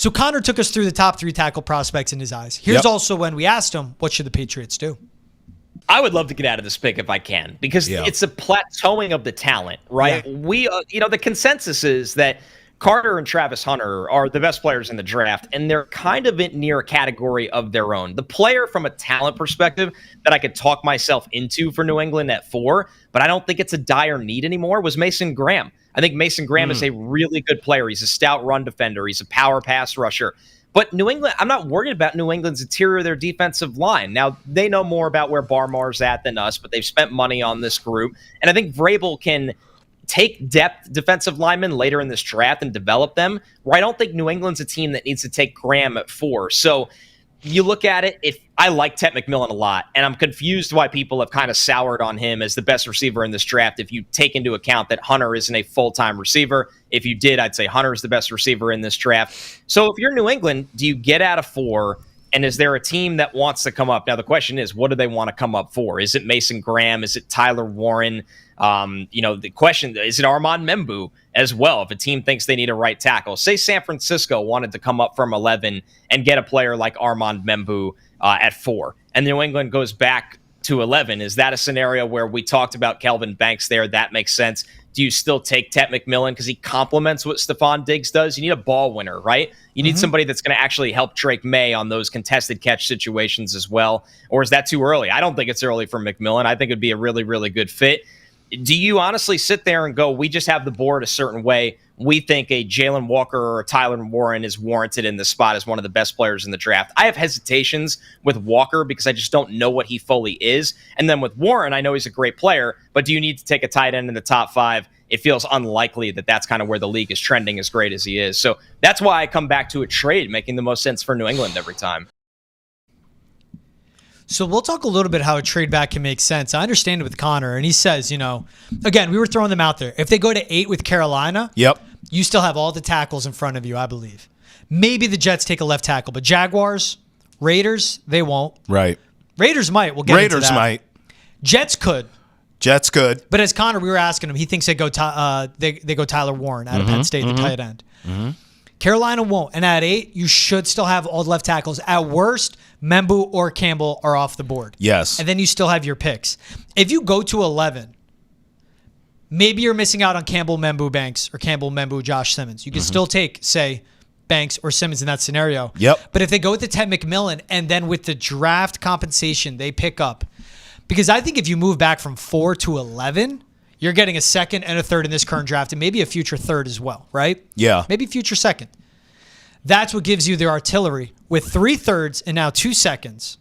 So Connor took us through the top 3 tackle prospects in his eyes. Here's also when we asked him, what should the Patriots do? I would love to get out of this pick if I can, because it's a plateauing of the talent, right? Yeah. We, the consensus is that Carter and Travis Hunter are the best players in the draft, and they're kind of near a category of their own. The player from a talent perspective that I could talk myself into for New England at 4, but I don't think it's a dire need anymore, was Mason Graham. I think Mason Graham is a really good player. He's a stout run defender. He's a power pass rusher. But New England, I'm not worried about New England's interior of their defensive line. Now, they know more about where Barmar's at than us, but they've spent money on this group. And I think Vrabel can take depth defensive linemen later in this draft and develop them, where I don't think New England's a team that needs to take Graham at 4. So you look at it, if I like Ted McMillan a lot, and I'm confused why people have kind of soured on him as the best receiver in this draft if you take into account that Hunter isn't a full-time receiver. If you did, I'd say Hunter is the best receiver in this draft. So if you're New England, do you get out of 4, and is there a team that wants to come up? Now, the question is, what do they want to come up for? Is it Mason Graham? Is it Tyler Warren? The question, is it Armand Membu as well? If a team thinks they need a right tackle, say San Francisco wanted to come up from 11 and get a player like Armand Membu at 4, and New England goes back to 11. Is that a scenario where we talked about Kelvin Banks there? That makes sense. Do you still take Ted McMillan because he complements what Stephon Diggs does? You need a ball winner, right? You need somebody that's going to actually help Drake May on those contested catch situations as well. Or is that too early? I don't think it's early for McMillan. I think it'd be a really, really good fit. Do you honestly sit there and go, we just have the board a certain way? We think a Jalen Walker or a Tyler Warren is warranted in this spot as one of the best players in the draft. I have hesitations with Walker because I just don't know what he fully is. And then with Warren, I know he's a great player, but do you need to take a tight end in the top 5? It feels unlikely that that's kind of where the league is trending as great as he is. So that's why I come back to a trade making the most sense for New England every time. So we'll talk a little bit how a trade back can make sense. I understand it with Connor, and he says, again, we were throwing them out there. If they go to 8 with Carolina, you still have all the tackles in front of you, I believe. Maybe the Jets take a left tackle, but Jaguars, Raiders, they won't. Right. Raiders might. We'll get into that. Raiders might. Jets could. But as Connor, we were asking him, he thinks they go Tyler Warren out of Penn State, the tight end. Carolina won't. And at 8, you should still have all the left tackles. At worst, Membu or Campbell are off the board. Yes. And then you still have your picks. If you go to 11, maybe you're missing out on Campbell, Membu, Banks, or Campbell, Membu, Josh Simmons. You can still take, say, Banks or Simmons in that scenario. Yep. But if they go with the Ted McMillan and then with the draft compensation they pick up, because I think if you move back from 4 to 11, you're getting a second and a third in this current draft and maybe a future third as well, right? Yeah. Maybe future second. That's what gives you the artillery with 3 thirds and now 2 seconds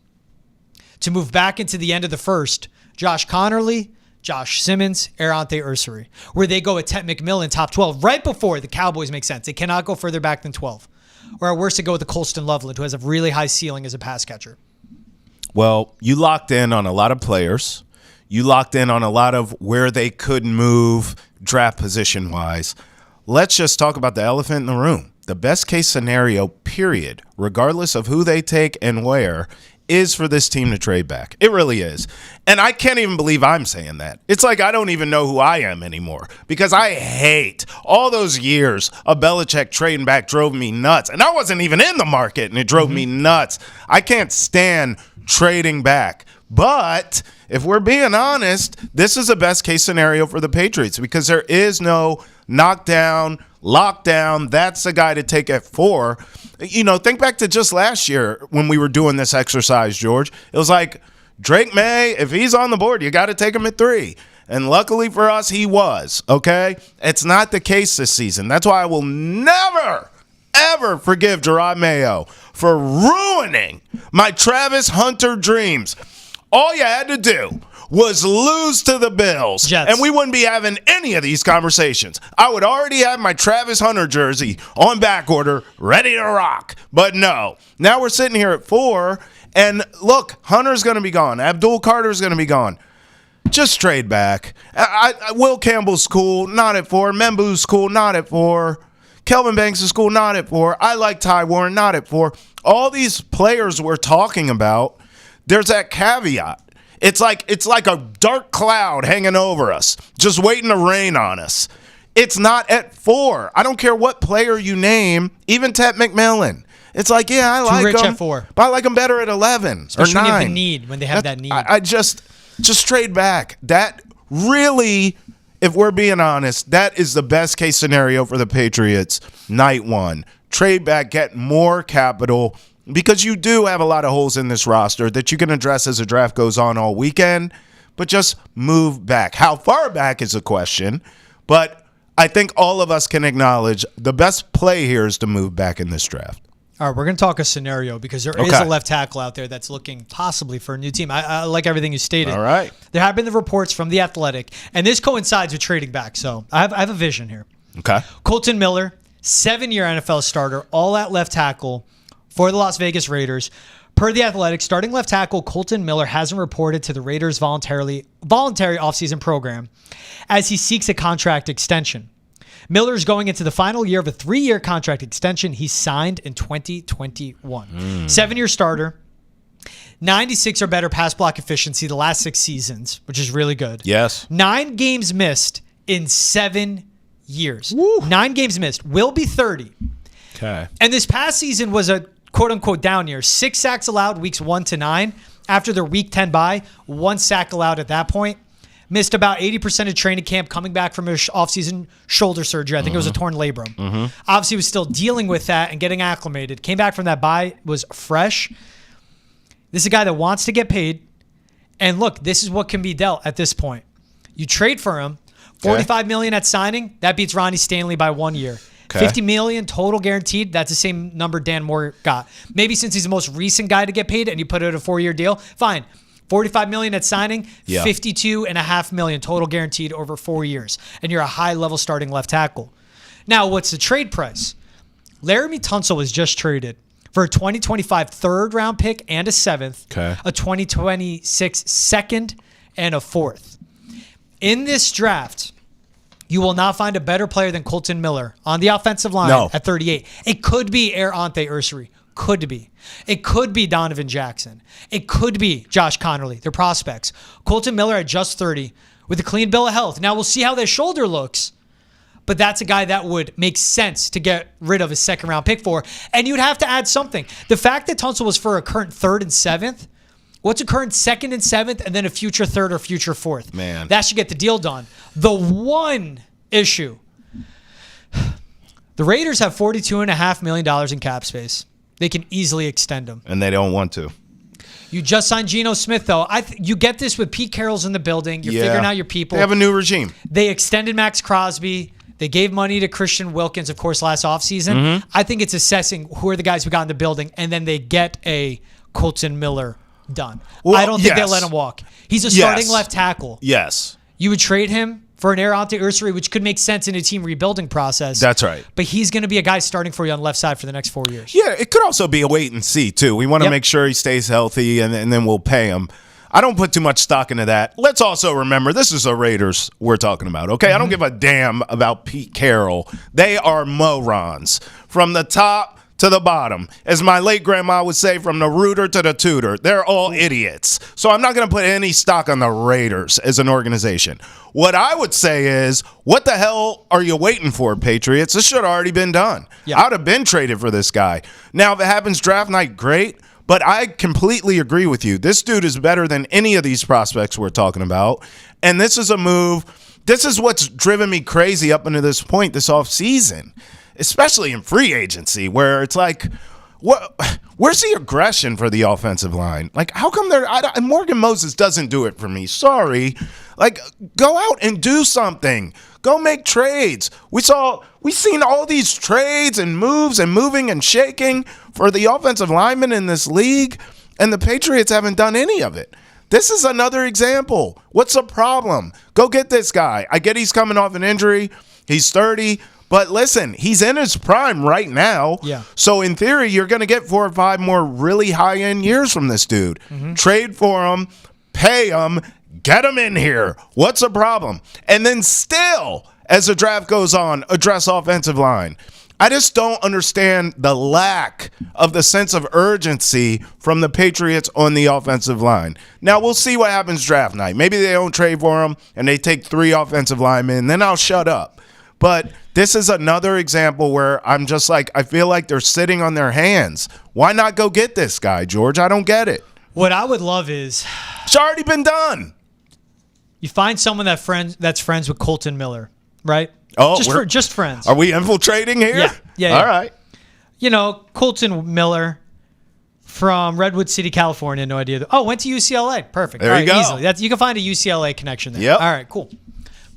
to move back into the end of the first. Josh Connerly, Josh Simmons, Arante Ursary, where they go at Ted McMillan top 12 right before the Cowboys make sense. They cannot go further back than 12. Or at worst, to go with the Colston Loveland, who has a really high ceiling as a pass catcher. Well, you locked in on a lot of players. You locked in on a lot of where they could move draft position-wise. Let's just talk about the elephant in the room. The best case scenario, period, regardless of who they take and where, is for this team to trade back. It really is. And I can't even believe I'm saying that. It's like I don't even know who I am anymore because I hate all those years of Belichick trading back drove me nuts. And I wasn't even in the market, and it drove me nuts. I can't stand trading back. But if we're being honest, this is a best case scenario for the Patriots because there is no knockdown, lockdown. That's the guy to take at 4. Think back to just last year when we were doing this exercise, George. It was like Drake May, if he's on the board, you got to take him at 3. And luckily for us, he was, okay? It's not the case this season. That's why I will never, ever forgive Gerard Mayo for ruining my Travis Hunter dreams. All you had to do was lose to the Bills, Jets, and we wouldn't be having any of these conversations. I would already have my Travis Hunter jersey on back order, ready to rock. But no, now we're sitting here at 4, and look, Hunter's going to be gone. Abdul Carter's going to be gone. Just trade back. Will Campbell's cool, not at 4. Membu's cool, not at 4. Kelvin Banks is cool, not at 4. I like Ty Warren, not at 4. All these players we're talking about, there's that caveat. It's like a dark cloud hanging over us, just waiting to rain on us. It's not at 4. I don't care what player you name, even Ted McMillan. It's like, yeah, I like rich him, at 4. but I like him better at 11 Especially or 9. when you have the need, when they have that need. I just trade back. That really, if we're being honest, that is the best case scenario for the Patriots night 1. Trade back, get more capital, because you do have a lot of holes in this roster that you can address as the draft goes on all weekend, but just move back. How far back is a question, but I think all of us can acknowledge the best play here is to move back in this draft. All right, we're going to talk a scenario because there is a left tackle out there that's looking possibly for a new team. I like everything you stated. All right. There have been the reports from The Athletic, and this coincides with trading back. So I have a vision here. Okay. Kolton Miller, 7-year NFL starter, all at left tackle for the Las Vegas Raiders. Per The Athletic, starting left tackle Kolton Miller hasn't reported to the Raiders' voluntary offseason program as he seeks a contract extension. Miller is going into the final year of a 3-year contract extension he signed in 2021. 7-year starter, 96 or better pass block efficiency the last 6 seasons, which is really good. Yes. 9 games missed in 7 years. Woo. 9 games missed. Will be 30. Okay. And this past season was a quote-unquote down year. 6 sacks allowed weeks 1 to 9. After their week 10 bye, 1 sack allowed at that point. Missed about 80% of training camp coming back from his offseason shoulder surgery. I think it was a torn labrum. Obviously, was still dealing with that and getting acclimated. Came back from that bye, was fresh. This is a guy that wants to get paid. And look, this is what can be dealt at this point. You trade for him, $45 million at signing. That beats Ronnie Stanley by 1 year. Okay. $50 million total guaranteed. That's the same number Dan Moore got. Maybe since he's the most recent guy to get paid and you put it at a 4-year deal, fine. $45 million at signing, $52.5 million total guaranteed over 4 years. And you're a high-level starting left tackle. Now, what's the trade price? Laramie Tunsil was just traded for a 2025 third-round pick and a 7th, a 2026 second, and a 4th. In this draft, you will not find a better player than Kolton Miller on the offensive line at 38. It could be Ante Ursary. Could be. It could be Donovan Jackson. It could be Josh Connerly. They're prospects. Kolton Miller at just 30 with a clean bill of health. Now we'll see how their shoulder looks, but that's a guy that would make sense to get rid of a 2nd-round pick for, and you'd have to add something. The fact that Tunsil was for a current 3rd and 7th, what's a current 2nd and 7th, and then a future 3rd or future 4th? Man. That should get the deal done. The one issue, the Raiders have $42.5 million in cap space. They can easily extend him. And they don't want to. You just signed Geno Smith, though. You get this with Pete Carroll's in the building. You're figuring out your people. They have a new regime. They extended Max Crosby. They gave money to Christian Wilkins, of course, last offseason. I think it's assessing who are the guys who got in the building, and then they get a Kolton Miller done. Well, I don't think they let him walk. He's a starting left tackle. Yes. You would trade him for an Ante Ursary, which could make sense in a team rebuilding process. That's right. But he's going to be a guy starting for you on the left side for the next 4 years. Yeah, it could also be a wait and see, too. We want to make sure he stays healthy, and then we'll pay him. I don't put too much stock into that. Let's also remember, this is the Raiders we're talking about, okay? I don't give a damn about Pete Carroll. They are morons. From the top to the bottom. As my late grandma would say, from the rooter to the tutor. They're all idiots. So I'm not going to put any stock on the Raiders as an organization. What I would say is, what the hell are you waiting for, Patriots? This should have already been done. I would have been traded for this guy. Now, if it happens draft night, great. But I completely agree with you. This dude is better than any of these prospects we're talking about. And this is a move. This is what's driven me crazy up until this point this offseason, especially in free agency, where it's like, where's the aggression for the offensive line? Like, how come Morgan Moses doesn't do it for me? Sorry. Like, go out and do something. Go make trades. We've seen all these trades and moves and moving and shaking for the offensive linemen in this league, and the Patriots haven't done any of it. This is another example. What's the problem? Go get this guy. I get he's coming off an injury. He's 30. But listen, he's in his prime right now. Yeah. So in theory, you're going to get 4 or 5 more really high-end years from this dude. Trade for him, pay him, get him in here. What's the problem? And then still, as the draft goes on, address offensive line. I just don't understand the lack of the sense of urgency from the Patriots on the offensive line. Now, we'll see what happens draft night. Maybe they don't trade for him and they take 3 offensive linemen, then I'll shut up. But this is another example where I'm just like, I feel like they're sitting on their hands. Why not go get this guy, George? I don't get it. What I would love is It's already been done. you find someone that's friends with Kolton Miller, right? Oh, just friends. Are we infiltrating here? Yeah. All right. You know, Kolton Miller from Redwood City, California. No idea. Went to UCLA. Perfect. There All you right, go. Easily. You can find a UCLA connection there. Yep. All right, cool.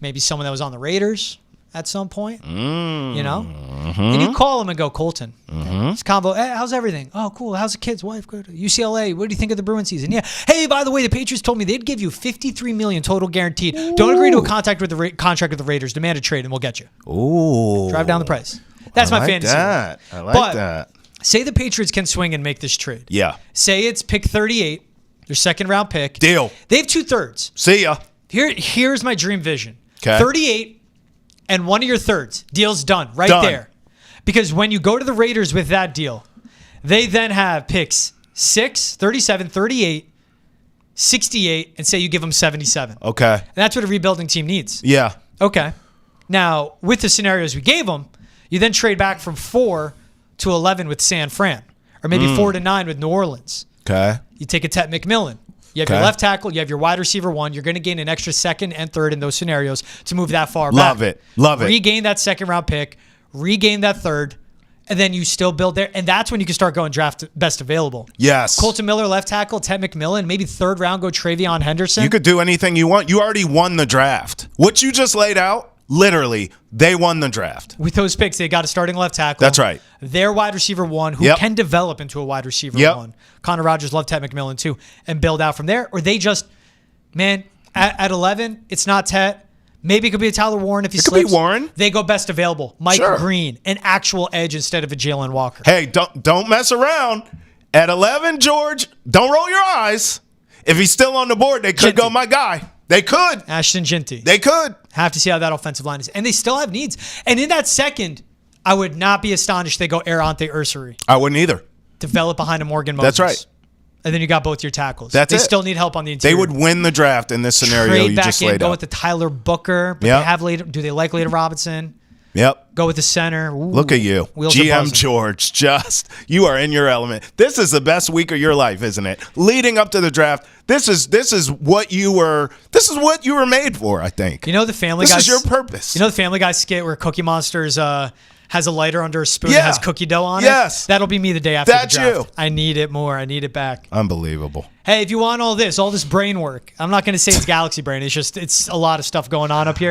Maybe someone that was on the Raiders at some point. You know? And you call him and go, Kolton. This combo, hey, how's everything? Oh, cool. How's the kids, wife? Good. UCLA, what do you think of the Bruin season? Yeah. Hey, by the way, the Patriots told me they'd give you $53 million total guaranteed. Don't agree to a contract with the Raiders. Demand a trade and we'll get you. Ooh. Drive down the price. That's my fantasy. I like that. Say the Patriots can swing and make this trade. Yeah. Say it's pick 38, their second round pick. Deal. They have 2/3. See ya. Here's my dream vision. Okay. 38 and one of your thirds. Deal's done right Done. there. Because when you go to the Raiders with that deal, they then have picks 6, 37, 38, 68, and say you give them 77. Okay. And that's what a rebuilding team needs. Yeah. Okay. Now, with the scenarios we gave them, you then trade back from 4 to 11 with San Fran, or maybe 4 to 9 with New Orleans. Okay. You take a Tet McMillan. You have your left tackle. You have your wide receiver 1. You're going to gain an extra second and third in those scenarios to move that far back. Love it. Regain that second round pick. Regain that third. And then you still build there. And that's when you can start going draft best available. Yes. Kolton Miller, left tackle. Tet McMillan. Maybe third round, go Travion Henderson. You could do anything you want. You already won the draft. What you just laid out, literally, they won the draft. With those picks, they got a starting left tackle. That's right. Their wide receiver 1, who can develop into a wide receiver 1. Connor Rogers loved Tet McMillan too, and build out from there. Or they just, at 11, it's not Tet. Maybe it could be a Tyler Warren if he slips. It could be Warren. They go best available. Mike Green, an actual edge instead of a Jalen Walker. Hey, don't mess around. At 11, George, don't roll your eyes. If he's still on the board, they could go my guy. They could. Ashton Ginty. They could. Have to see how that offensive line is. And they still have needs. And in that second, I would not be astonished they go Arante Ursary. I wouldn't either. Develop behind a Morgan Moses. That's right. And then you got both your tackles. They still need help on the interior. They would win the draft in this scenario Trade you back just in, laid go out. with the Tyler Booker. But they have later. Do they like Later Robinson? Yep. Go with the center. Ooh, Look at you. GM George. You are in your element. This is the best week of your life, isn't it? Leading up to the draft. This is what you were made for, I think. You know the Family Guy. This is your purpose. You know the Family Guy skit where Cookie Monster's has a lighter under a spoon that has cookie dough on it? Yes. That'll be me the day after That's the draft. you. I need it more. I need it back. Unbelievable. Hey, if you want all this brain work, I'm not going to say it's galaxy brain. It's a lot of stuff going on up here.